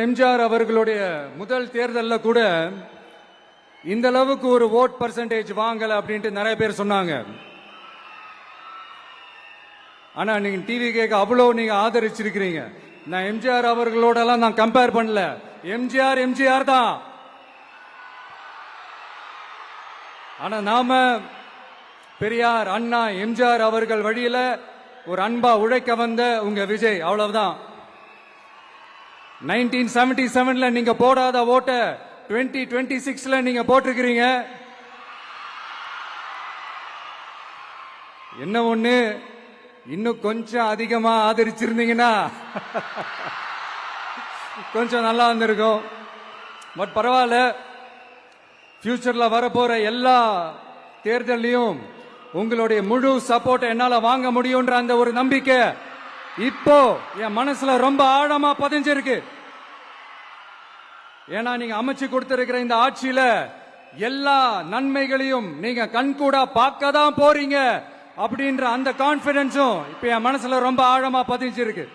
எம்ஜிஆர் அவர்களுடைய முதல் தேர்தலில் கூட இந்த அளவுக்கு ஒரு ஓட் பர்சன்டேஜ் வாங்கல அப்படின்ட்டு நிறைய பேர் சொன்னாங்க. ஆனா நீங்க டிவி கேட்க அவ்வளவு நீங்க ஆதரிச்சிருக்கிறீங்க. நான் எம்ஜிஆர் அவர்களோட எல்லாம் நான் கம்பேர் பண்ணல. எம்ஜிஆர் தான். ஆனா நாம பெரியார், அண்ணா, எம்ஜிஆர் அவர்கள் வழியில ஒரு அன்பா உழைக்க வந்த உங்க விஜய், அவ்வளவுதான். 1977 நீங்க போடாத ஓட்ட 2026 நீங்க போட்டிருக்கிறீங்க. என்ன ஒண்ணு, இன்னும் கொஞ்சம் அதிகமா ஆதரிச்சிருந்தீங்கன்னா கொஞ்சம் நல்லா வந்திருக்கும். பட் பரவாயில்ல, ஃபியூச்சர்ல வரப்போற எல்லா தேர்தலையும் உங்களுடைய முழு சப்போர்ட் என்னால வாங்க முடியும்ன்ற அந்த ஒரு நம்பிக்கை இப்போ என் மனசுல ரொம்ப ஆழமா பதிஞ்சிருக்கு. ஏன்னா நீங்க அமைச்சு கொடுத்திருக்கிற இந்த ஆட்சியில எல்லா நன்மைகளையும் நீங்க கண்கூடா பார்க்க தான் போறீங்க அப்படின்ற அந்த கான்பிடன்ஸும் இப்ப என் மனசுல ரொம்ப ஆழமா பதிஞ்சிருக்கு.